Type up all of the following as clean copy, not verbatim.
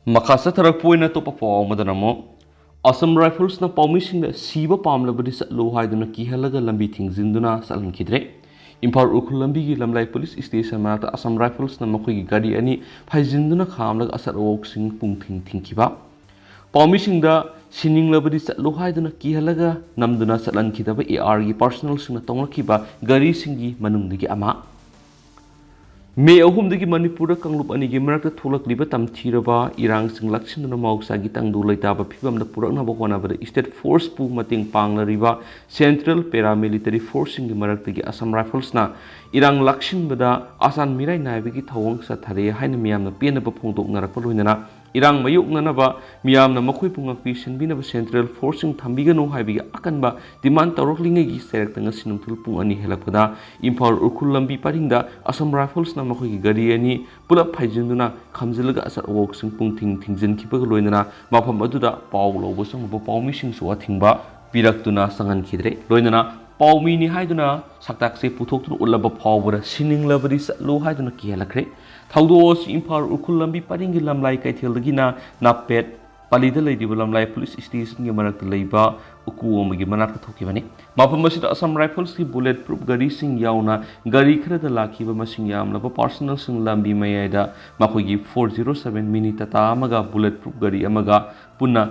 Makasa tarakpoina to papaw madanamo. Assam Rifles na paomisingda siba pamlabadi chatlu haiduna kihallaga lambi thingjinduna salankidre. Impar ukul lambi gi lamlai police station manata Assam Rifles na makoi gari ani phaijinduna khamlaga asar oksing pungthing thingkiba. Paomisingda sining labadi chatlu haiduna kihallaga namduna salankidaba AR gi personal singna tonglakiba gari singi manungdagi ama. May ahumdagi Manipur kanglub anigi marakta tholakliba tamthiraba irang sing lakshinduna mauksagi tangdu laitaba phibamda puraknaba honabada state force pu mating panglariba central paramilitary force singi maraktagi Assam Rifles na irang lakshinbada asan mirai naibagi thawang sa thare haina miyamna penaba phongdoknarakpa loinana irang mayuknanaba miyamna makhoi pungakpi sinbinaba central force sing thambiganu haibigi akanba demand tawroklingai gi serektanga sinumthul pung ani helakpada imphal urkhul lambi paringda Assam Rifles na makhoi gi gari ani pulap phaijinduna khamjilaga asar wok sing pung thingjin khibaga loinana mafam aduda paw lobo sangba pawmi sing suwa thingba piraktuna sangan khidre loinana pawmi ni haiduna saktakse puthoktu ulaba phawbara sining labari chatlu haiduna kihalakre thaudos imphal urkhul lambi paringi lamlai kaithelgina napet palida leidiba lamlai police station gi marakta leiba ukuomgi manakta thokibani mafam asida Assam Rifles ki bullet proof gari sing yauna gari khrada lakhiba masing yamlaba personal sing lambi mayada makogi 407 mini tata amaga bullet proof gari amaga punna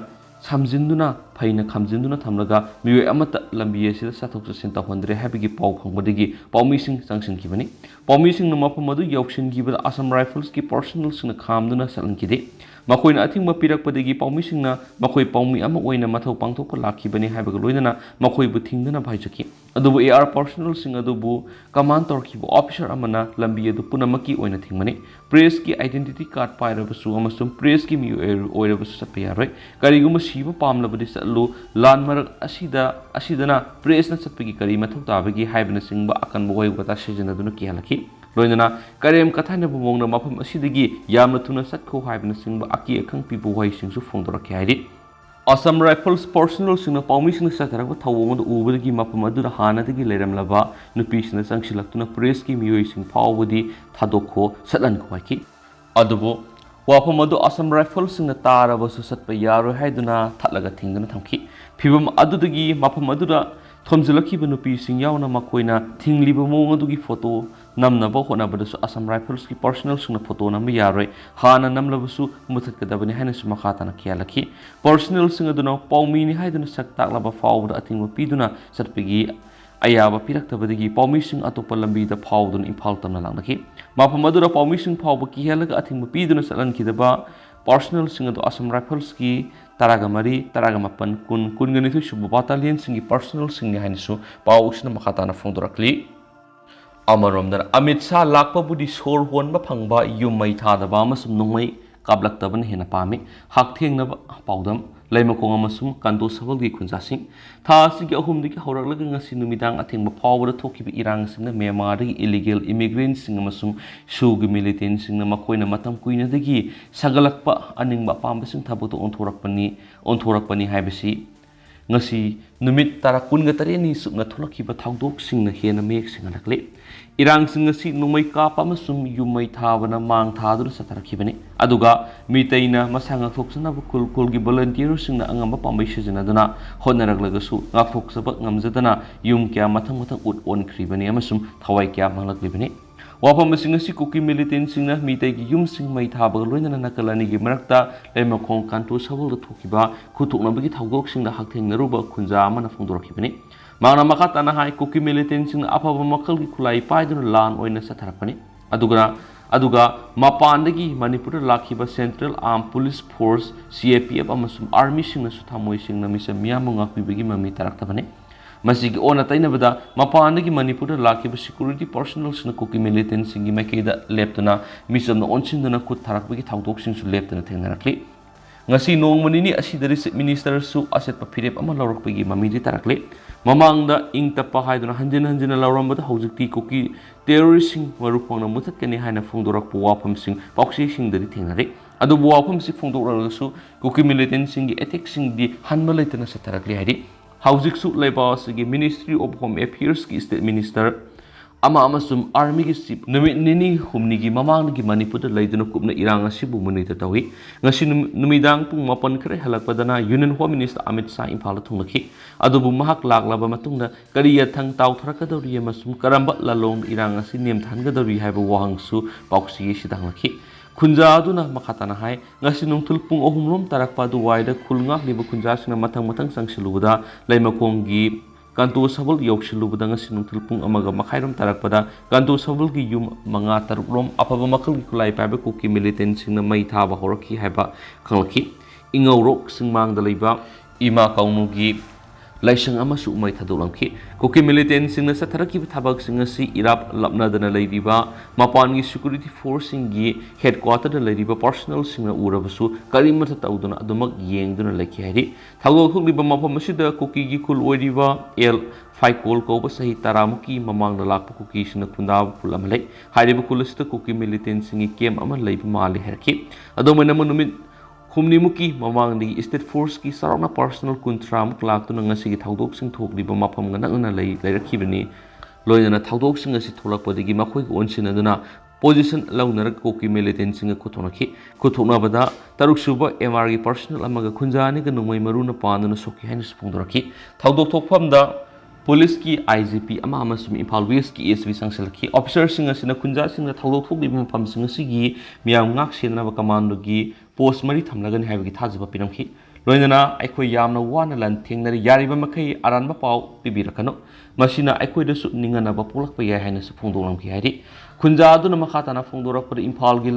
samjinduna phaina khamjinduna thamlaga miwe amata lambi asida sathok sasin tahondre habigi paw khongbadigi pawmi sing sangshin kibani pawmi sing na mafam adu yaushin gibada Assam Rifles ki personal sing khamduna salankide makoina athingba pirakpadagi pawmi singna makoi pawmi ama oina mathau pangthokpa lakhibani haibaga loinana makoi bu thingdana bhaijaki adubu AR personal sing adubu command torkibu officer amana lambi adu punamaki oina thingmani press ki identity card pairabasu amasum press ki mi oirabasu sapya yaroi kariguma siba pamlabadi chatlu lan marak asidana press na chatpagi kari mathau tabagi haibana singba akan boi wata sejanaduna kihalaki loinana karem kathana bumongna mafam asidagi yamna thuna sakho haibana singba aki akhang pibu wai singsu phongdorakhi hairi Assam Rifles personal singna pawmi singna satharakba thawomda ubadagi mafam adura hanadagi leiramlaba nupi singna sangsilaktuna press ki miyoi sing phawbadi thadokho satlan khwaiki adubo wafam adu Assam Rifles singna tarabasu satpa yaroi haiduna thatlaga thingduna thamki phibam adudagi mafam adura thomjilakhiba nupi sing yauna makoina thingliba mong adugi photo namnaba honabadasu Assam Rifles ki personal singna photo namma yaroi hana namlabasu muthatkadabani haina sumakhatana khialakhi personal sing aduna pawmi ni haiduna saktaklaba fawda atingba piduna satpigi ayaba piraktabadagi pawmi sing atopa lambi da fawduna imphal tamna langnaki mafam adura pawmi sing fawba kihalaga atingba piduna satlankidaba personal sing adu Assam Rifles ki taragamari taragamapan kun ganithu subu battalion singi personal singni hainisu paw usna makhatana phongdorakli amaromdar Amit Shah lakpa budi sor honba phangba yumai thadaba amasum nungmai kablaktaban hena pami hak thengnaba pawdam leimakong amasum kanto sabalgi khunjasing tha sigi ahumdigi horaklaga ngasi numidang athengba phawbada thokiba irang singna Myanmar illegal immigrants sing amasum sugi militant singna makoina matam kuinadagi sagalakpa aningba pambasing thabuto onthorakpani haibasi ngasi numit tara kunga tareni sukna tholakhiba thawdok singna hena mek singalakle irang sing ngasi numai kapa amasum yumai thabana mang thaduna satarakhibani aduga miteina masanga thoksana kulgi volunteer singna angamba pambai sijanaduna honaraglagasu ngakhoksaba ngamjadana yum kya mathang ut on khribani amasum thawai kya manglaklibani wafam singasi kuki militant singna mitai gi yum sing mai thabaga loinana nakalani gi marakta leimakong kanto sabal thokiba khuthoknabagi thawgok singna hakthengnaruba khunja amana phongdorakhibani mangna makatana hai kuki militant singna afaba makal gi khulai paiduna lan oina satharakpani aduga mapandagi Manipur lakhiba Central Armed Police Force CAPF amasum army singna suthamoi singna misa miyamung akpibagi mami taraktabani masigi ona tainabada mapandagi Manipur lakhiba security personnel sina kuki militant singi maikeda leptuna misam na onsinduna khut tharakbagi thawdok singsu leptuna thengnarakli ngasi nongmanini asidari minister su aset papirep ama lawrakpagi mamidi tarakle mamangda ingtapa haiduna hanjina lawrambada hojikti kuki terrorist sing marupangna muthatkani haina phongdorakpa wafam sing paksi singdari thengnare adu wafam sing phongdorasu kuki militant singi attack singdi hanma leitana satarakli haidi hojiksu leiba sigi Ministry of Home Affairs ki state minister Army Sip Nini Humnigi Mamang Manipur Laidun Kupna Iranga Sibu Munita Tawi, Nasin Numidang Pung Mapan Kare Halakpadana, Union Home Minister Amit Sa in Palatunaki, Adobu Mahak Lag Laba Matunda, Karia Tang Tau Trakadori Masum Karambat Lalong Iranga Sinim Tangadori have a Wangsu, Boxi Shidangaki. Kunja aduna makatana hai ngasinung tulpung ohumlom tarakpadu waida kulnga libu kunja sina matang sang siluda laimakongi kantu sabul yok siluda ngasinung tulpung amaga makhairam tarakpada kantu sabul gi yum manga tarukrom apaba makal gi kulai pabe kuki militant singna mai thaba horaki haiba khanglaki ingawrok singmang da leiba ima kaunugi laisang amasu umai thadolamki kuki militant singna satharaki thabak singasi irap lapna dana leidiba mapan gi security force singi headquarter da leidiba personal singna urabasu karimata tawduna adumak yengduna lekhi hari thagok huliba mapam masida kuki gi kul oidiba el faikol ko ba sahi taramuki mamang da lakpa kuki singna kunda pul amalai hariba kulasita kuki militant singi kem amal leiba mali herki adoma namunumit Humnimuki mamang di state force ki sarana personal kuntram klak tu nangasi ki thaudok sing thok di ba mapam ngana ngana leirakibani loina thaudok sing asi tholak podigi makhoi ko onsin aduna position launar ko ki militant sing kuthonaki kuthona bada taruk suba mr ki personal amaga khunjani ka numai maruna panduna soki hain spungdoraki thaudok thokpham da police ki IGP ama amasum Imphal West ki ASV sangselki officer sing asina kunja sing thaudok thokli mapam sing asigi miyam ngak senna ba commando gi post mari thamlagan haibagi thajaba pinamki loinana aikoi yamna wana lan thengnari yariba makai aranba pau pibirakano masina aikoi da su ningana ba pulakpa ya haina su phongdolamki hairi kunja aduna makhatana phongdorakpa Imphal gi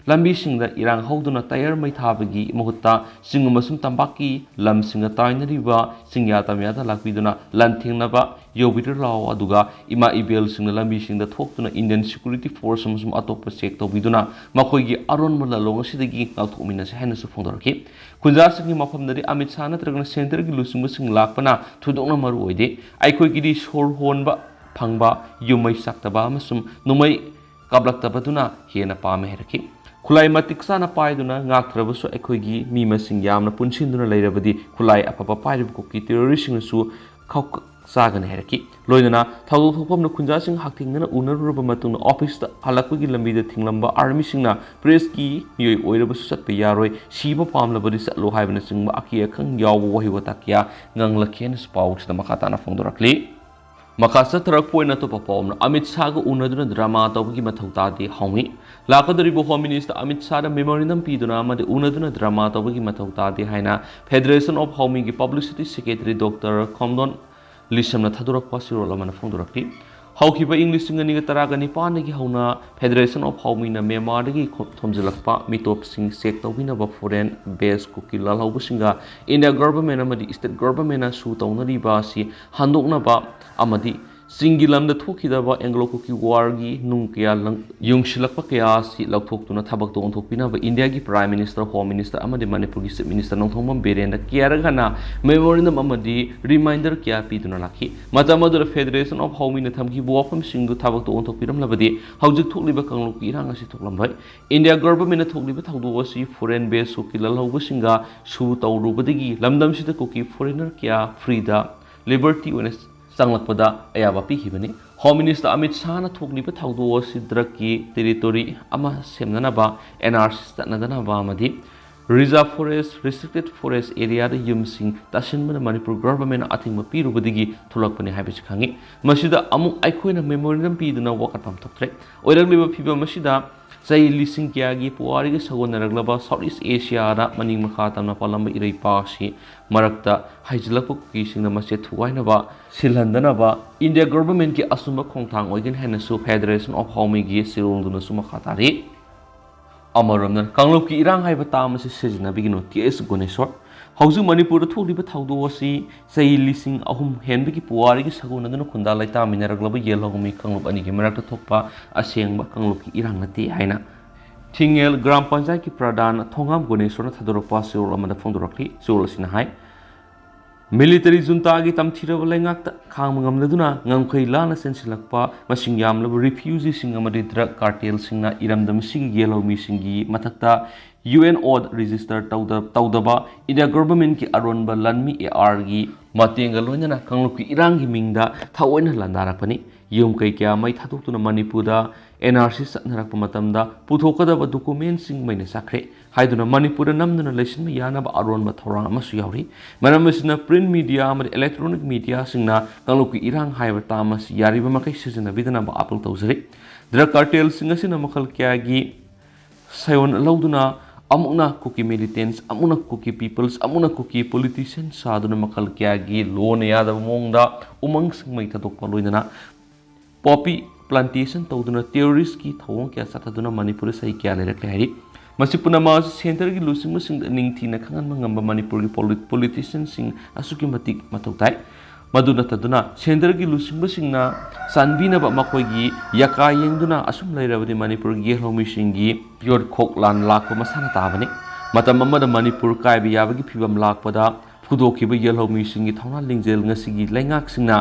lambi singda irang hauduna tayar mai thabagi mohutta singumasum tambaki lam singa tainariba singya tamyada lakpiduna lan thengnaba yobitir law aduga ima ibel singna lambi singda thoktuna Indian security force amasum atopa check tobiduna makoigi aron malalong asidagi ngauthomina se haina su phongdoraki kunja singi mafamdari Amit Shah natragna center gi lusungba sing lakpana thudokna maru oide aikoi gi sor honba phangba yumai saktaba amasum numai kablaktabaduna hena pame heraki Kulai matiksa na paiduna ngaktrabasu ekoigi mi masing yamna punsinduna leirabadi kulai apapa pairib kuki terrorist su khawk sagan heraki loinana thawdo thopam na kunja sing haktingna unarurba matungna office ta halakwi lambi da thinglamba army singna press ki yoi oirabasu satpa yaroi siba pamlabadi satlo haibna singba akia khang yawo wahi watakia nganglakhen spouts da makata na phongdorakli Makasa tarak poina to papom Amit Shah ga unaduna drama tawgi mathauta de haumi lakadaribo home minister Amit Shah da memorandum piduna amade unaduna drama tawgi mathauta de haina Federation of Home gi publicity secretary Dr. Khudong lisamna thadurak pasirol amana phongdorakti haukiba English ngani ga taraga nipani gi hauna Federation of Home na Myanmar gi thomjilakpa mitop sing sek tawbina ba foreign base kuki lalhaubu singa India government amadi state government na su tawnari ba si handokna ba amadi singilam da thokidaba Anglo Kuki war gi nungkya yungshilakpa kya si lauthoktuna thabak to onthokpina ba India gi prime minister home minister amadi Manipur gi chief minister nongthongmam berenda kyaragana memorandum amadi reminder kya piduna lakhi matamadu Federation of Home na thamki buwafam singdu thabak to onthokpiram labadi haujik thokliba kanglok iranga si thoklambai India government na thokliba thawdu si foreign base sukilal haubu singa su tawrubadigi lamdam sida kuki foreigner kya frida liberty ones Sanglakpada ayaba pihibani Home Minister Amit Shah na thokliba thawdo sidraki territory ama semnanaba NRC statnadanaba amadi reserve forest restricted forest area da yumsing tashinmana Manipur government athingma pirubadigi tholakpani haibich khangi masida amuk aikoina memorandum piduna wakatpam thoktre oiragliba phiba masida Say lising kyagi puari ga sagon naraglaba Southeast Asia da maning makhatam na palamba irai pasi marakta haijlapuk ki singna masjid thuaina ba silhandana ba India government ki asuma khongthang oigen hanasu Federation of Home gi sirunduna suma khatari amaramna kanglop ki irang haiba tamasi sejna bigino ts gonesor Housing Manipur thokliba thawdo asi say lising ahum henbigi puari gi sagona dana khunda laita minaraglaba yelhogmi kanglop ani gi marakta thokpa asengba kanglop ki irang nati haina Thingel Gram Panchayat ki pradhan thongam gonesor na thadorakpa sirol amada phongdorakli sirol asina hai Military junta gi tamthiraba lengakta khangmangamladuna ngamkhai lana sensilakpa masing yamlaba refugees sing amadi drug cartel singna iramdam sigi yelhogmi singi mathakta UN odd register tawdaba India government ki aronba lanmi AR gi matenga loinana kanglok ki irang gi mingda thawoina landarakpani ꯌꯨꯝ ꯀꯩ ꯀꯌꯥ ꯃꯩ ꯊꯥꯗꯣꯛꯇꯨꯅ ꯃꯅꯤꯄꯨꯔꯗ NRC ꯆꯠꯅꯔꯛꯄ ꯃꯇꯝꯗ ꯄꯨꯊꯣꯛꯀꯗꯕ ꯗꯣꯀꯨꯃꯦꯟꯠꯁꯤꯡ ꯃꯩꯅ ꯆꯥꯛꯈ꯭ꯔꯦ ꯍꯥꯏꯗꯨꯅ ꯃꯅꯤꯄꯨꯔꯗ ꯅꯝꯗꯨꯅ ꯂꯩꯁꯤꯟꯕ ꯌꯥꯅꯕ ꯑꯔꯣꯟꯕ ꯊꯧꯔꯥꯡ ꯑꯃꯁꯨ ꯌꯥꯎꯔꯤ ꯃꯔꯝ ꯑꯁꯤꯅ ꯄ꯭ꯔꯤꯟꯠ ꯃꯤꯗꯤꯌꯥ ꯑꯃꯗꯤ ꯏꯂꯦꯛꯇ꯭ꯔꯣꯅꯤꯛ ꯃꯤꯗꯤꯌꯥꯁꯤꯡꯅ ꯀꯥꯡꯂꯨꯞꯀꯤ ꯏꯔꯥꯡ ꯍꯥꯏꯕ ꯇꯥꯝ ꯑꯁꯤ ꯌꯥꯔꯤꯕ ꯃꯈꯩ ꯁꯤꯖꯤꯟꯅꯕꯤꯗꯅꯕ ꯑꯥꯄꯤꯜ ꯇꯧꯖꯔꯤ ꯗ꯭ꯔꯒ ꯀꯥꯔꯇꯦꯜꯁꯤꯡ ꯑꯁꯤꯅ ꯃꯈꯜ ꯀꯌꯥꯒꯤ ꯁꯥꯌꯣꯟ ꯂꯧꯗꯨꯅ amukna kuki militants amukna kuki peoples amukna kuki politicians saduna makal kyagi lone yada mongda umang singmai thadokpa loinana poppy plantation tawduna terrorist ki thawong kya sathaduna manipur sai kya lerakle hari masipuna ma center gi lusing masing ningthina khangan mangamba manipur gi politicians sing asuki matik matautai maduna taduna center gi lusing basingna sanbina ba makoigi yaka yengduna asum lairabadi manipur gi helmi singi yor khoklan lakpa masana tabani matam amada manipur kaibi yabagi phibam lakpada phudokiba yelhomi singi thawna lingjel ngasigi laingak singna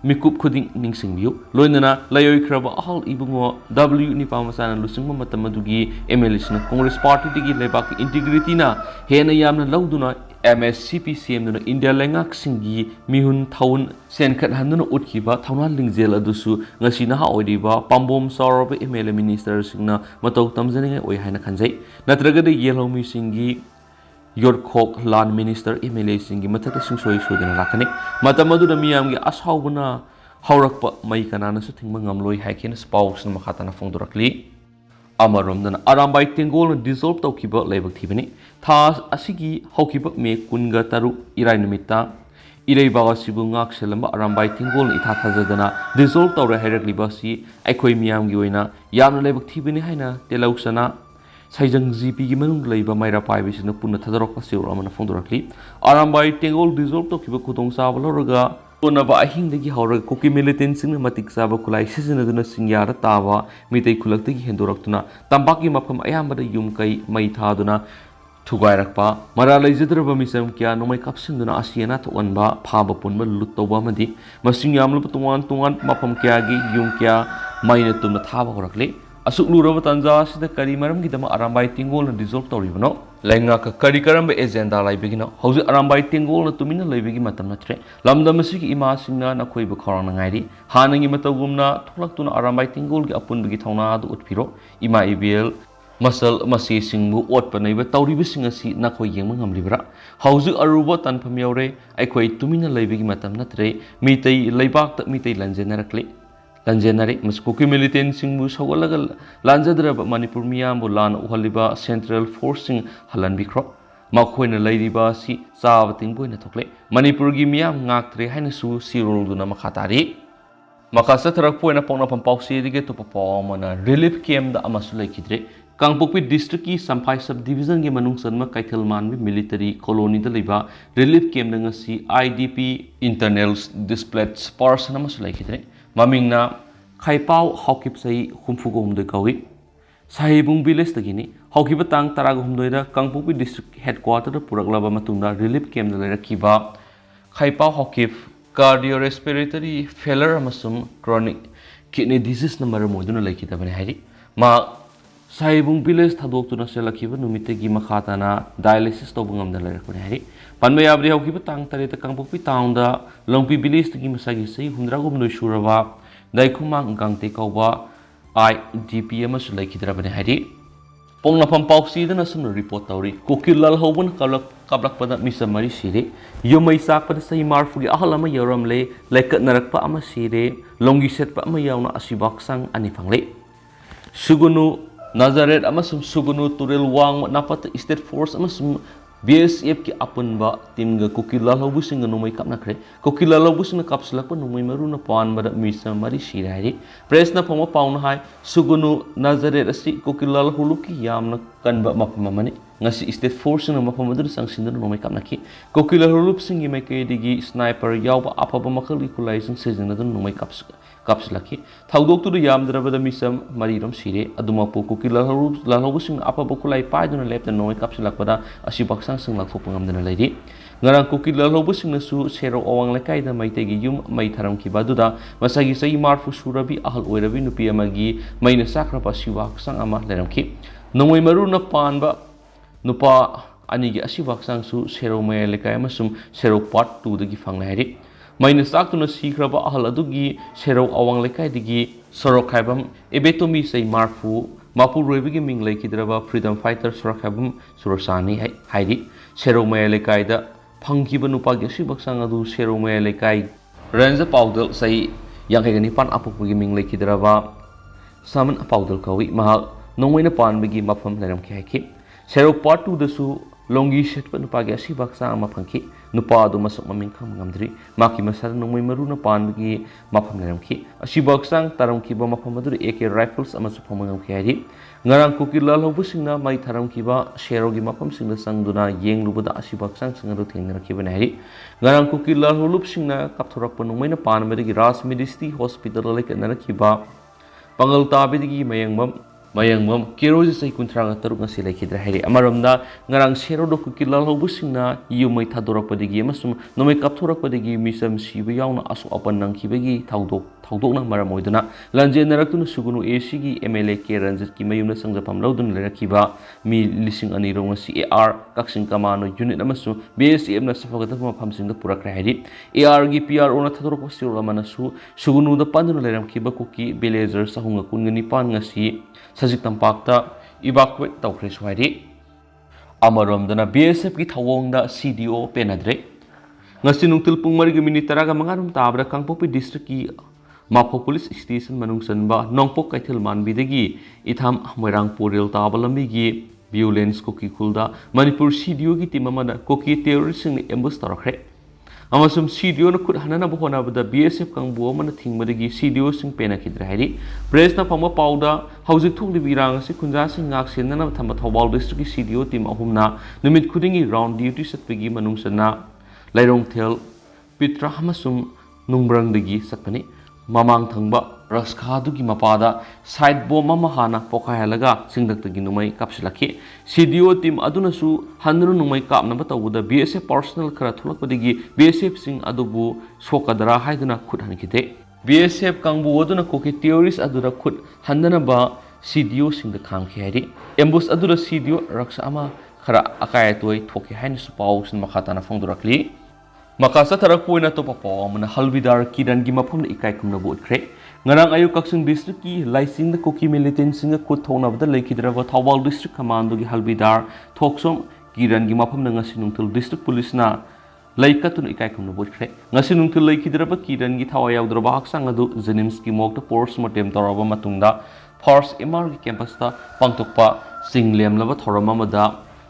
mikup khuding ningsingbiu loinana layoi khraba ahal ibungo w ni pamasana lusingma matam adugi MLA sina congress party digi lebak integrity na hena yamna lauduna MSCPCM duna India lengak singi mihun thaun senkhat handuna utkiba thawna lingjel adusu ngasi na ha oidiba pambom saraba MLA minister singna matau tamjani oi haina khanjai natraga de yelhomi singi yorkhok lan minister MLA singi mathata singsoi sodina rakani matamadu da miyam gi ashaubuna haurakpa mai kanana su thingma ngamloi haikena spouse na makhatana fongdorakli amarom arambai tengol dissolve taukiba lebak thibani thas asigi haukiba me kunga taru irai numita irei bawa sibu ngak selamba arambai tengol itha thajadana dissolve tawra hairakli basi aikhoi miyam gi oina yamna lebak thibani haina telauksana saijang GP gi manung leiba maira paibisina punna thadorokpa siur amana fongdorakli arambai tengol dissolve taukiba khudong sabaloraga Onaba ahingdagi hauraga koki militant singna matik saba kulai sizinaduna singyara tawa mitay kulaktagi hendoraktuna tambaki mapam ayambada yumkai mai thaduna thugairakpa maralai jidraba misam kya nomai kapsinduna asiana thonba phaba punba luttoba madi masing yamlup tungan mapam kya gi yum kya maina tumna thaba horakle asuk luraba tanja sida kari maram gi dama arambai tingol na dissolve toribano lenga ka kari karamba agenda lai begina hauji arambai tingol na tumina leibegi matam natre lamdam sigi ima singna na khoi bu khorang ngairi hanangi matagumna tholaktuna arambai tingol gi apun begi thongna du utpiro ima ibel masal masi singbu ot panaiba tawriba singasi na khoi yengma ngamlibra hauji aruba tanpham yaure ai khoi tumina leibegi matam natre mitei leibak ta mitei lanjenarakle Lanjenari maskuki militant singbu sawalaga lanjadraba manipur miyambu lan uhaliba central forcing halan bikro makhoina leiriba si chawa tingboina thokle manipur gi miyam ngaktre haina su sirol duna makhatari makasa tharak poina pongna pam pausi dige to pamana relief camp da amasu laikidre Kangpokpi district ki Samphai subdivision gi manung sanma kaithal manbi military colony da leiba relief camp da ngasi IDP internal displaced person amasu laikidre mamingna khaipau hokip sai humfugom de kawi sahibung village tagini hokiba tang taraga humdoi da Kangpokpi district headquarter da puraklaba matungda relief camp da lerakiba khaipau hokip cardiorespiratory failure amasum chronic kidney disease na maramoduna laikidabane hari ma sahibung village thadokuna selakiba numitegi makhatana dialysis tobungamda lerakone hari panme yabri hokiba tang tare ta Kangpokpi town da longpi village tagi masagi sei hundragum noi suraba daikhumang gangte kauba IDP amasu laikidrabane hari pongna pam pausi dana sum report tawri kokilal hobun kablak pada misa mari sire yomai sak pada sai marfugi ahalama yoram le laikat narakpa ama sire longi set pa ama yauna asibak sang ani pangle sugunu Nazaret amasum sugunu turil wang napat state force amasum BSF ki apunba tim ga kokila lobu singa numai kapna kre kokila lobu singa kapslak pa numai maru na pan bada misa mari sirari press na poma pauna hai sugunu Nazaret asi kokila huluki yamna kanba mapamani ngasi state force na mapamadur sangsinda numai kapna ki kokila hulup singi mai ke digi sniper yawba apaba makali kulai sing sejana dun numai kapslaki thaudok tu yamdrabada misam mariram sire adumapu kokila hulup sing apaba kulai paiduna lepta numai kapslakpada asibaksa sing lakfo pangamdana leidi ngarang kokila hulup sing nasu sero awang lekai da mai tegi yum mai tharam ki baduda masagi sai marfu surabi ahal oirabi nupi amagi maina sakra pasiwak sang ama leram ki numai maru na panba nupa anigi asibak sang su sero mai lekai amasum sero part 2 dagi fangna hari ꯃꯩꯅ ꯆꯥꯛꯇꯨꯅ ꯁꯤꯈ꯭ꯔꯕ ꯑꯍꯜ ꯑꯗꯨꯒꯤ ꯁꯦꯔꯧ ꯑꯋꯥꯡ ꯂꯩꯀꯥꯏꯗꯒꯤ ꯁꯣꯔꯣꯛꯈꯥꯏꯕꯝ ꯏꯕꯦꯇꯣꯃꯤ ꯆꯩ ꯃꯄꯨꯔꯣꯏꯕꯒꯤ ꯃꯤꯡ ꯂꯩꯈꯤꯗ꯭ꯔꯕ ꯐ꯭रीडम fighter ꯁꯣꯔꯣꯛꯈꯥꯏꯕꯝ ꯁꯨꯔꯁꯥꯅꯤ ꯍꯥꯏꯗꯤ ꯁꯦꯔꯧ ꯃꯌꯥꯏ ꯂꯩꯀꯥꯏꯗ ꯐꯪꯈꯤꯕ ꯅꯨꯄꯥꯒꯤ ꯑꯁꯤꯕ ꯍꯛꯆꯥꯡ ꯑꯗꯨ ꯁꯦꯔꯧ ꯃꯌꯥꯏ ꯂꯩꯀꯥꯏ ꯔꯦꯟꯖ ꯄꯥꯎꯗꯜ ꯆꯩ 59 ꯑꯄꯣꯛꯄꯒꯤ ꯃꯤꯡ ꯂꯩꯈꯤꯗ꯭ꯔꯕ सामन पाउदल कवी नोंगोइना पानबगी मफम लेरमखि हाइखि सेरो पार्ट 2 दसु लोंगी सेटप नुपागे असि बक्सा अमा फंखि नुपा दु मसक ममिंग खम ngamdri माकी मसर नोंगोइ मरुना पानबगी मफम लेरमखि असि बक्सा तरमखिबा मफम अदु एके rifles अमसु फमंगमखि हाइदि ngarang kuki lalhaubu singna mai tharamkiba sherogi mafam singna sangduna yenglubada asi bक्सा singa ru thengnarakibana hairi ngarang kuki lalhulub singna kapthorakpa nongmaina panbadagi ras medisti hospital leknarakiba Pangal tabidigi mayangmam kiroji sai kuntranga taruk ngasi laikhidra hairi amaromda ngarang serodo kukilal hobusingna yumai thadorakpadigi amasum nomai kapthorakpadigi misam siba yauna asu apan nangkhibagi thaudokna maram oiduna lanjenarakuna sugunu ACgi MLA ke ranjit ki mayumna sangjapam laudun lerakiba mi lising ani rongasi AR kaksing kamano unit amasu BSF na safagatap maphamsingda purakra hairi AR gi PR ona thadorakpa sirula manasu sugunu da panduna leramkiba kuki villager sahunga kungani pan ngasi Sajik tampakta evacuate tawkhre swairi amaromdana BSF ki thawongda CDO penadre ngasi nungtil pung 3:9 tabra kangpopi district ki Mapho police station manung sanba nongpok kaithil manbidagi itham moirang poril tabalambi gi violence koki khulda Manipur CDO ki timamana koki terrorist ni ambush tarakre amasum CDO na khud hanana bohona bada BSF kangbu amana thingmadagi CDO sing pena khidra hairi press na phama pauda hauji thukli birang si khunja sing ngak senna thamba thobal district ki CDO team ahumna numit khudingi round duty satpagi manung sana lairong thel pitra hamasum nungbrang dagi satpani mamang thangba raskha dugi mapada side bomb ama hana pokhayallaga singdaktagi numai kapsilakhi CDO team aduna su hanru numai kapna batawuda BSF personal khara thulakpadigi BSF sing adubu sokadara haiduna khud hanikite BSF kangbu aduna koki terrorist adura khud handana ba CDO singda khangkhi hairi ambush adura CDO raksa ama khara akaya toy thoki haini su paw sin makhatana phongdurakli Makasa tarak poina to papo mana halbidar kidan gi mafam na ikai kumna bu utkre ngarang ayu kaksung district ki laising da koki militant singa kut thona bada laikhidrawa thawal district commando gi halbidar thoksom kidan gi mafam na ngasi nungtul district police na laikatun ikai kumna bu utkre ngasi nungtul laikhidrawa kidan gi thawa yaudraba haksang adu jenims ki mokta post mortem toraba matungda force MR gi campus ta pangtokpa singlem laba thorama mada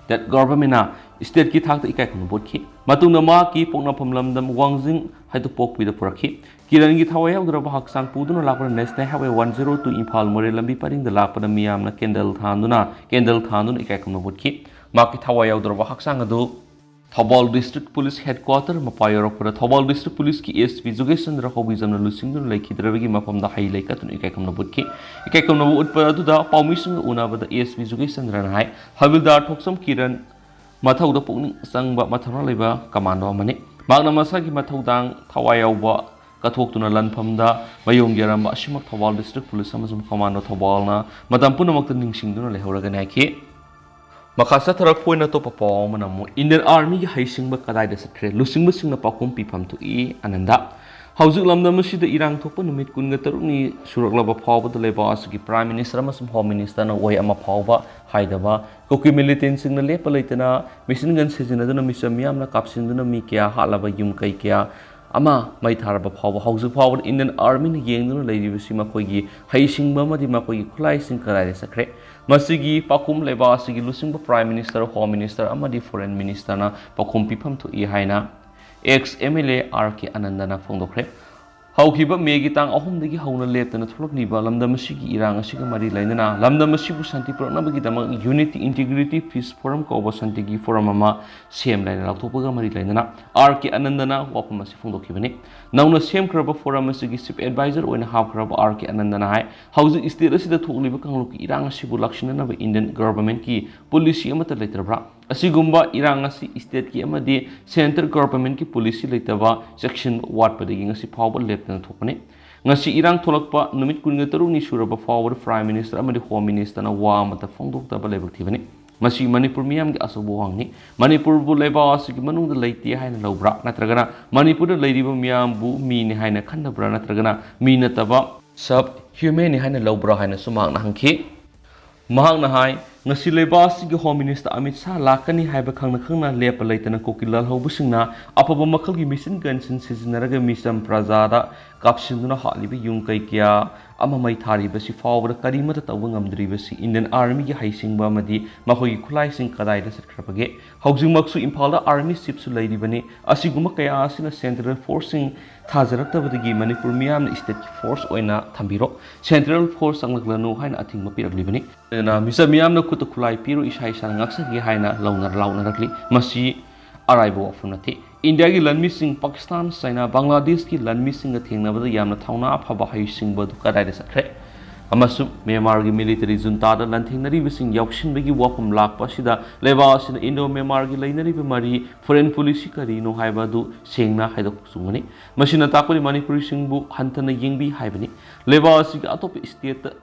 that government na state ki thak ta ikai kumna bu ki matungna ma ki pokna phamlamdam wangjing haitu pokpi da purakhi kiran gi thawai yaudraba haksang puduna lakpa national highway 102 Imphal More lambi paring da lakpa miyamna candle thanduna ikai kumna butki ma ki thawai yaudraba haksang adu Thobal district police headquarter mapayorokpura Thobal district police ki SP Jugeshchandra hobijamna lusingdun laikhidrabagi mafamda hai laikatun ikai kumna butki ikai kumna bu utpa adu da paumising unabada SP Jugeshchandra na hai havildar thoksom kiran Mathauda pukning sangba mathana leba commando amani magna masagi mathaudang thawayauba kathoktuna lanphamda mayong yaramba asimak Thobal district police amazum commando Thobalna matam punamakta ningsingduna lehoraga naiki makasa tarak poina to papo manamu Indian Army gi haisingba kadaida sakre lusingba singna pakum pifam tu I ananda Haujuk lamdam asida irang thokpa numit kunga tarukni suraklaba phawbada leba asigi prime minister amasum home minister na wai ama phawba haidaba koki militant singna lepa leitana machine gun sijinaduna misam yamna kapsinduna mi kya halaba yum kai kya ama mai tharaba phawba haujuk phawba Indian Army ni yengduna leiribasi makoigi haisingba madi makoigi khulai sing karai sakre masigi pakum leba asigi lusingba prime minister home minister amadi foreign minister na pakum pifam tu I haina ex MLA RK Anandana phongdokre haukiba megi tang ahumdagi hauna leptana tholokliba lamdam asigi irang asiga mari lainana lamdam asibu santi pranabagi dama unity integrity peace forum ko ba santigi forum ama sem laina laktopaga mari lainana RK Anandana wapam asi phongdokibani nauna sem kraba forum asigi chief advisor oina hab kraba RK Anandana hai hauji state asida thokliba kangluki irang asibu lakshinana ba Indian government ki policy amata leitrabra asigumba irang asi state ki amadi central government ki policy leitaba section wat padagi ngasi phawba leptana thokpane ngasi irang tholakpa numit 13 ni suraba phawba prime minister amadi home minister na wa mata phongdoktaba lebak thibani ꯃꯁꯤ ꯃꯅꯤꯄꯨꯔ ꯃꯤꯌꯥꯝꯒꯤ ꯑꯆꯧꯕ ꯋꯥꯍꯪꯅꯤ ꯃꯅꯤꯄꯨꯔꯕꯨ ꯂꯩꯕꯥꯛ ꯑꯁꯤꯒꯤ ꯃꯅꯨꯡꯗ ꯂꯩꯇꯦ ꯍꯥꯏꯅ ꯂꯧꯕ꯭ꯔꯥ ꯅꯠꯇ꯭ꯔꯒꯅ ꯃꯅꯤꯄꯨꯔꯗ ꯂꯩꯔꯤꯕ ꯃꯤꯌꯥꯝꯕꯨ ꯃꯤꯅꯤ ꯍꯥꯏꯅ ꯈꯟꯅꯕ꯭ꯔꯥ ꯅꯠꯇ꯭ꯔꯒana ꯃꯤ ꯅꯠꯇꯕ ꯁꯕ ꯍ꯭ꯌꯨꯃꯦꯟꯅꯤ ꯍꯥꯏꯅ ꯂꯧꯕ꯭ꯔꯥ ꯍꯥꯏꯅꯁꯨ ꯃꯍꯥꯛꯅ ꯍꯪꯈꯤ ꯃꯍꯥꯛꯅ ꯍꯥꯏ ꯉꯁꯤ ꯂꯩꯕꯥꯛ ꯑꯁꯤꯒꯤ ꯍꯣꯝ ꯃꯤꯅꯤꯁꯇꯔ ꯑꯃꯤꯠ ꯁꯥꯍ ꯂꯥꯛꯀꯅꯤ ꯍꯥꯏꯕ ꯈꯪꯅ ꯂꯦꯞꯄ ꯂꯩꯇꯅ ꯀꯨꯀꯤ ꯂꯥꯜꯍꯧꯕꯁꯤꯡꯅ ꯑꯐꯕ ꯃꯈꯜꯒꯤ ꯃꯦꯆꯤꯟ ꯒꯟꯁꯤꯡ ꯁꯤꯖꯤꯟꯅꯔꯒ ꯃꯤꯆꯝ ꯄ꯭ꯔꯖꯥꯗ ꯀꯥꯞꯁꯤꯟꯗꯨꯅ ꯍꯥꯠꯂꯤꯕ ꯌꯨꯝ ꯀꯩ ꯀꯌꯥ ꯑꯃ ꯃꯩ ꯊꯥꯔꯤꯕꯁꯤ ꯐꯥꯎꯕꯗ ꯀꯔꯤꯃꯠꯇ ꯇꯧꯕ ꯉꯝꯗ꯭ꯔꯤꯕꯁꯤ ꯏꯟꯗꯤꯌꯟ ꯑꯥꯔꯃꯤꯒꯤ ꯍꯩꯁꯤꯡꯕ ꯑꯃꯗꯤ ꯃꯈꯣꯏꯒꯤ ꯈꯨꯠꯂꯥꯏꯁꯤꯡ ꯀꯗꯥꯏꯗ ꯆꯠꯈ꯭ꯔꯕꯒꯦ ꯍꯧꯖꯤꯛꯃꯛꯁꯨ ꯏꯝꯐꯥꯜꯗ ꯑꯥꯔꯃꯤ ꯆꯤꯞꯁꯨ ꯂꯩꯔꯤꯕꯅꯤ ꯑꯁꯤꯒꯨꯝꯕ ꯀꯌꯥ ꯑꯁꯤꯅ ꯁꯦꯟꯇ꯭ꯔꯦꯜ ꯐꯣꯔꯁꯁꯤꯡ ꯊꯥꯖꯔꯛꯇꯕꯗꯒꯤ ꯃꯅꯤꯄꯨꯔ ꯃꯤꯌꯥꯝꯅ ꯁ꯭ꯇꯦꯠꯀꯤ ꯐꯣꯔꯁ ꯑꯣꯏꯅ ꯊꯝꯕꯤꯔꯣ ꯁꯦꯟꯇ꯭ꯔꯦꯜ ꯐꯣꯔꯁ ꯆꯪꯂꯛꯂꯅꯨ ꯍꯥꯏꯅ ꯑꯊꯤꯡꯕ ꯄꯤꯔꯛꯂꯤꯕꯅꯤ ꯑꯗꯨꯅ ꯃꯤꯆꯝ ꯃꯤꯌꯥꯝꯅ ꯈꯨꯠꯇ ꯈꯨꯠꯂꯥꯏ ꯄꯤꯔꯣ ꯏꯁꯥ ꯏꯁꯥꯅ ꯉꯥꯛꯆꯒꯦ ꯍꯥꯏꯅ ꯂꯥꯎꯅꯔꯛꯂꯤ ꯃꯁꯤ ꯑꯔꯥꯏꯕ ꯋꯥꯐꯝ ꯅꯠꯇꯦ ꯏꯟꯗꯤꯌꯥꯒꯤ ꯂꯟꯃꯤꯁꯤꯡ ꯄꯥꯀꯤꯁꯇꯥꯟ ꯆꯥꯏꯅꯥ ꯕꯪꯒ꯭ꯂꯥꯗꯦꯁꯀꯤ ꯂꯟꯃꯤꯁꯤꯡꯒ ꯊꯦꯡꯅꯕꯗ ꯌꯥꯝꯅ ꯊꯧꯅꯥ ꯐꯕ ꯍꯩꯁꯤꯡꯕꯗꯨ ꯀꯗꯥꯏꯗ ꯆꯠꯈ꯭ꯔꯦ ꯑꯃꯁꯨꯡ ꯃ꯭ꯌꯥꯟꯃꯥꯔꯒꯤ ꯃꯤꯂꯤꯇꯔꯤ ꯖꯨꯟꯇꯥꯗ ꯂꯥꯟꯊꯦꯡꯅꯔꯤꯕꯁꯤꯡ ꯌꯥꯎꯁꯤꯟꯕꯒꯤ ꯋꯥꯐꯝ ꯂꯥꯛꯄ ꯑꯁꯤꯗ ꯂꯩꯕꯥꯛ ꯑꯁꯤꯅ ꯏꯟꯗꯣ ꯃ꯭ꯌꯥꯟꯃꯥꯔꯒꯤ ꯂꯩꯅꯔꯤꯕ ꯃꯔꯤ ꯐꯣꯔꯦꯟ ꯄꯣꯂꯤꯁꯤ ꯀꯔꯤꯅꯣ ꯍꯥꯏꯕꯗꯨ ꯁꯦꯡꯅ ꯍꯥꯏꯗꯣꯛꯄ ꯆꯨꯝꯒꯅꯤ ꯃꯁꯤꯅ ꯇꯥꯛꯄꯗꯤ ꯃꯅꯤꯄꯨꯔꯤꯁꯤꯡꯕꯨ ꯍꯟꯊꯅ ꯌꯦꯡꯕꯤ ꯍꯥꯏꯕꯅꯤ ꯂꯩꯕꯥꯛ ꯑꯁꯤꯒꯤ ꯑꯇꯣꯞꯄ ꯁ꯭ꯇꯦꯠꯇ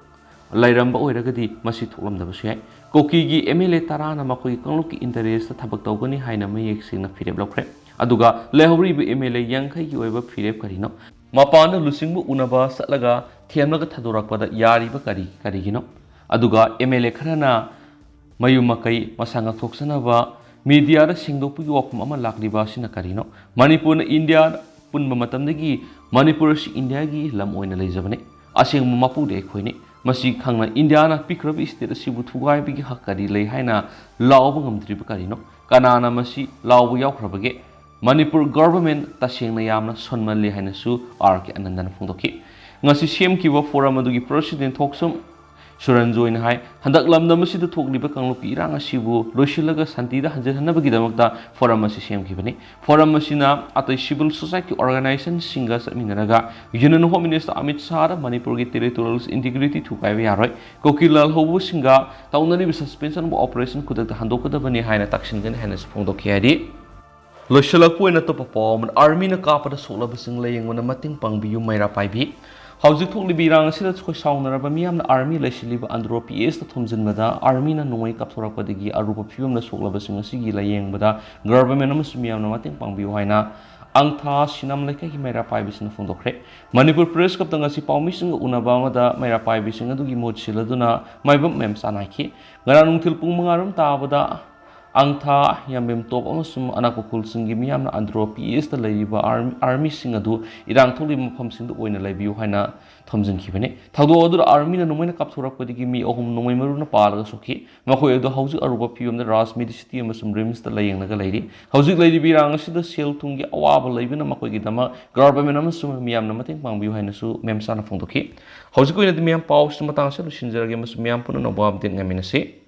ꯂꯩꯔꯝꯕ ꯑꯣꯏꯔꯒꯗꯤ ꯃꯁꯤ ꯊꯣꯛꯂꯝꯗꯕꯁꯨ ꯌꯥꯏ ꯀꯣꯀꯤꯒꯤ MLA ꯇꯔꯥꯅ ꯃꯈꯣꯏꯒꯤ ꯀꯥꯡꯂꯨꯞꯀꯤ ꯏꯟꯇꯔꯦꯁꯇ ꯊꯕꯛ ꯇꯧꯒꯅꯤ ꯍꯥꯏꯅ ꯃꯌꯦꯛ ꯁꯦꯡꯅ ꯐꯤꯔꯦꯞ ꯂꯧꯈ꯭ꯔꯦ ꯑꯗꯨꯒ ꯂꯩꯍꯧꯔꯤꯕ MLA 50ꯒꯤ ꯑꯣꯏꯕ ꯐꯤꯔꯦꯞ ꯀꯔꯤꯅꯣ ꯃꯄꯥꯟꯗ ꯂꯨꯆꯤꯡꯕ ꯎꯅꯕ ꯆꯠꯂꯒ ꯊꯦꯝꯂꯒ ꯊꯥꯗꯣꯔꯛꯄꯗ ꯌꯥꯔꯤꯕ ꯀꯔꯤꯒꯤꯅꯣ ꯑꯗꯨꯒ MLA ꯈꯔꯅ ꯃꯌꯨꯝ ꯃꯀꯩ ꯃꯁꯥ ꯉꯥꯛꯊꯣꯛꯆꯅꯕ ꯃꯤꯗꯤꯌꯥꯗ ꯁꯦꯡꯗꯣꯛꯄꯒꯤ ꯋꯥꯐꯝ ꯑꯃ ꯂꯥꯛꯂꯤꯕ ꯑꯁꯤꯅ ꯀꯔꯤꯅꯣ ꯃꯅꯤꯄꯨꯔꯅ ꯏꯟꯗꯤꯌꯥꯗ ꯄꯨꯟꯕ ꯃꯇꯝꯗꯒꯤ ꯃꯅꯤꯄꯨꯔ ꯑꯁꯤ ꯏꯟꯗꯤꯌꯥꯒꯤ ꯂꯝ ꯑꯣꯏꯅ ꯂꯩꯖꯕꯅꯤ ꯑꯁꯦꯡꯕ ꯃꯄꯨꯗꯤ ꯑꯩꯈꯣꯏꯅꯤ ꯃꯁꯤ ꯈꯪꯅ ꯏꯟꯗꯤꯌꯥꯅ ꯄꯤꯈ꯭ꯔꯕ ꯁ꯭ꯇꯦꯠ ꯑꯁꯤꯕꯨ ꯊꯨꯒꯥꯏꯕꯒꯤ ꯍꯛ ꯀꯔꯤ ꯂꯩ ꯍꯥꯏꯅ ꯂꯥꯎꯕ ꯉꯝꯗ꯭ꯔꯤꯕ ꯀꯔꯤꯅꯣ ꯀꯅꯥꯅ ꯃꯁꯤ ꯂꯥꯎꯕ ꯌꯥꯎꯈ꯭ꯔꯕꯒꯦ ꯃꯅꯤꯄꯨꯔ ꯒꯚꯔꯟꯃꯦꯟ ꯇꯁꯦꯡꯅ ꯌꯥꯝꯅ ꯁꯣꯟꯃꯜꯂꯤ ꯍꯥꯏꯅꯁꯨ RK ꯑꯅꯟꯗꯅ ꯐꯣꯡꯗꯣꯛꯈꯤ ꯉꯁꯤ ꯁꯦꯝꯈꯤꯕ ꯐꯣꯔꯝ ꯑꯗꯨꯒꯤ ꯄ꯭ꯔꯁꯤꯗꯦꯟꯠ ꯊꯣꯛꯁꯨꯝ ꯁꯨꯔꯟꯖꯣꯏꯅ ꯍꯥꯏ ꯍꯟꯗꯛ ꯂꯝꯗꯝ ꯑꯁꯤꯗ ꯊꯣꯛꯂꯤꯕ ꯀꯥꯡꯂꯨꯞꯀꯤ ꯏꯔꯥꯡ ꯑꯁꯤꯕꯨ ꯂꯣꯏꯁꯤꯜꯂꯒ ꯁꯥꯟꯇꯤꯗ ꯍꯟꯖꯤꯟꯍꯟꯅꯕꯒꯤꯗꯃꯛꯇ ꯐꯣꯔꯝ ꯑꯁꯤ ꯁꯦꯝꯈꯤꯕꯅꯤ ꯐꯣꯔꯝ ꯑꯁꯤꯅ ꯑꯇꯩ ꯁꯤꯚꯤꯜ ꯁꯣꯁꯥꯏꯇꯤ ꯑꯣꯔꯒꯅꯥꯏꯖꯦꯁꯟꯁꯤꯡꯒ ꯆꯠꯃꯤꯟꯅꯔꯒ ꯌꯨꯅꯤꯌꯟ ꯍꯣꯝ ꯃꯤꯅꯤꯁꯇꯔ ꯑꯃꯤꯠ ꯁꯥꯍꯗ ꯃꯅꯤꯄꯨꯔꯒꯤ ꯇꯦꯔꯤꯇꯣरिꯌꯦꯜ ꯏꯟꯇꯤꯒ꯭ꯔꯤꯇꯤ ꯊꯨꯒꯥꯏꯕ ꯌꯥꯔꯣꯏ ꯀꯣꯀꯤ ꯂꯥꯜꯍꯧꯕꯁꯤꯡꯒ ꯇꯧꯅꯔꯤꯕ ꯁꯁꯄꯦꯟꯁꯟꯕꯨ ꯑꯣꯄꯔꯦꯁꯟ ꯈꯨꯗꯛꯇ ꯍꯟꯗꯣꯛꯀꯗꯕꯅꯤ ꯍꯥꯏꯅ ꯇꯛꯁꯤꯟꯒꯅꯤ ꯍꯥꯏꯅꯁꯨ ꯐꯣꯡꯗꯣꯛꯈꯤ ꯍꯥꯏꯗꯤ ꯂꯣꯏꯁꯤꯜꯂꯛꯄ ꯑꯣꯏꯅ ꯑꯇꯣꯞꯄ ꯄꯥꯎ ꯑꯃꯗ ꯑꯥꯔꯃꯤꯅ ꯀꯥꯞꯄꯗ ꯁꯣꯛꯂꯕꯁꯤꯡ ꯂꯥꯌꯦꯡꯕꯗ ꯃꯇꯦꯡ ꯄꯥꯡꯕꯤꯌꯨ ꯃꯩꯔꯥ ꯄꯥꯏꯕꯤ ꯍꯧꯖꯤꯛ ꯊꯣꯛꯂꯤꯕ ꯏꯔꯥꯡ ꯑꯁꯤꯗ ꯑꯩꯈꯣꯏ ꯁꯥꯎꯅꯔꯕ ꯃꯤꯌꯥꯝꯅ ꯑꯥꯔꯃꯤ ꯂꯩꯁꯤꯜꯂꯤꯕ ꯑꯟꯗ꯭ꯔꯣ PSꯇ ꯊꯣꯝꯖꯤꯟꯕꯗ ꯑꯥꯔꯃꯤꯅ ꯅꯣꯡꯃꯩ ꯀꯥꯞꯊꯣꯔꯛꯄꯗꯒꯤ ꯑꯔꯨꯕ ꯐꯤꯕꯝꯗ ꯁꯣꯛꯂꯕꯁꯤꯡ ꯑꯁꯤꯒꯤ ꯂꯥꯌꯦꯡꯕꯗ ꯒꯚꯔꯟꯃꯦꯟꯠ ꯑꯃꯁꯨꯡ ꯃꯤꯌꯥꯝꯅ ꯃꯇꯦꯡ ꯄꯥꯡꯕꯤꯌꯨ ꯍꯥꯏꯅ ꯑꯪꯊꯥ ꯁꯤꯅꯝ ꯂꯩꯀꯥꯏꯒꯤ ꯃꯩꯔꯥ ꯄꯥꯏꯕꯤꯁꯤꯡꯅ ꯐꯣꯡꯗꯣꯛꯈ꯭ꯔꯦ ꯃꯅꯤꯄꯨꯔ ꯄ꯭ꯔꯦꯁ ꯀ꯭ꯂꯕꯇ ꯉꯁꯤ ꯄꯥꯎꯃꯤꯁꯤꯡꯒ ꯎꯅꯕ ꯑꯃꯗ ꯃꯩꯔꯥ ꯄꯥꯏꯕꯤꯁꯤꯡ ꯑꯗꯨꯒꯤ ꯃꯍꯨꯠ ꯁꯤꯜꯂꯗꯨꯅ ꯃꯥꯏꯕꯝ ꯃꯦꯝꯆꯥ ꯅꯥꯏꯈꯤ ꯉꯔꯥꯡ ꯅꯨꯡꯊꯤꯜ ꯄꯨꯡ 5 ꯇꯥꯕꯗ ꯑꯪꯊꯥ ꯌꯥꯝꯕꯦꯝ ꯇꯣꯞ ꯑꯃꯁꯨꯡ ꯑꯅꯛꯄ ꯈꯨꯜꯁꯤꯡꯒꯤ ꯃꯤꯌꯥꯝꯅ ꯑꯟꯗ꯭ꯔꯣ PSꯇ ꯂꯩꯔꯤꯕ ꯑꯥꯔꯃꯤꯁꯤꯡ ꯑꯗꯨ ꯏꯔꯥꯡ ꯊꯣꯛꯂꯤꯕ ꯃꯐꯝꯁꯤꯡꯗ ꯑꯣꯏꯅ ꯂꯩꯕꯤꯌꯨ ꯍꯥꯏꯅ ꯊꯝꯖꯤꯟꯈꯤꯕꯅꯤ ꯊꯧꯗꯣꯛ ꯑꯗꯨꯗ ꯑꯥꯔꯃꯤꯅ ꯅꯣꯡꯃꯩꯅ ꯀꯥꯞꯊꯣꯔꯛꯄꯗꯒꯤ ꯃꯤ 3 ꯅꯣꯡꯃꯩ ꯃꯔꯨꯅ ꯄꯥꯜꯂꯒ ꯁꯣꯛꯈꯤ ꯃꯈꯣꯏ ꯑꯗꯨ ꯍꯧꯖꯤꯛ ꯑꯔꯨꯕ ꯐꯤꯕꯝꯗ ꯔꯥꯖ ꯃꯦꯗꯤꯁꯤꯇꯤ ꯑꯃꯁꯨꯡ ꯔꯤꯝꯁꯇ ꯂꯥꯌꯦꯡꯂꯒ ꯂꯩꯔꯤ ꯍꯧꯖꯤꯛ ꯂꯩꯔꯤꯕ ꯏꯔꯥꯡ ꯑꯁꯤꯗ ꯁꯦꯜ ꯊꯨꯝꯒꯤ ꯑꯋꯥꯕ ꯂꯩꯕꯅ ꯃꯈꯣꯏꯒꯤꯗꯃꯛ ꯒꯚꯔꯟꯃꯦꯟꯠ ꯑꯃꯁꯨꯡ ꯃꯤꯌꯥꯝꯅ ꯃꯇꯦꯡ ꯄꯥꯡꯕꯤꯌꯨ ꯍꯥꯏꯅꯁꯨ ꯃꯦꯝꯆꯥꯅ ꯐꯣꯡꯗꯣꯛꯈꯤ ꯍꯧꯖꯤꯛ ꯑꯣꯏꯅꯗꯤ ꯃꯤꯌꯥꯝ ꯄꯥꯎꯁꯤ ꯃꯇꯥꯡ ꯑꯁꯤꯗ ꯂꯣꯏꯁꯤꯟꯖꯔꯒꯦ ꯑꯃꯁꯨꯡ ꯃꯤꯌꯥꯝ ꯄꯨꯟꯅ ꯅꯧꯕ ꯑꯞꯗꯦꯠ ꯉꯥꯏꯃꯤꯟꯅꯁꯤ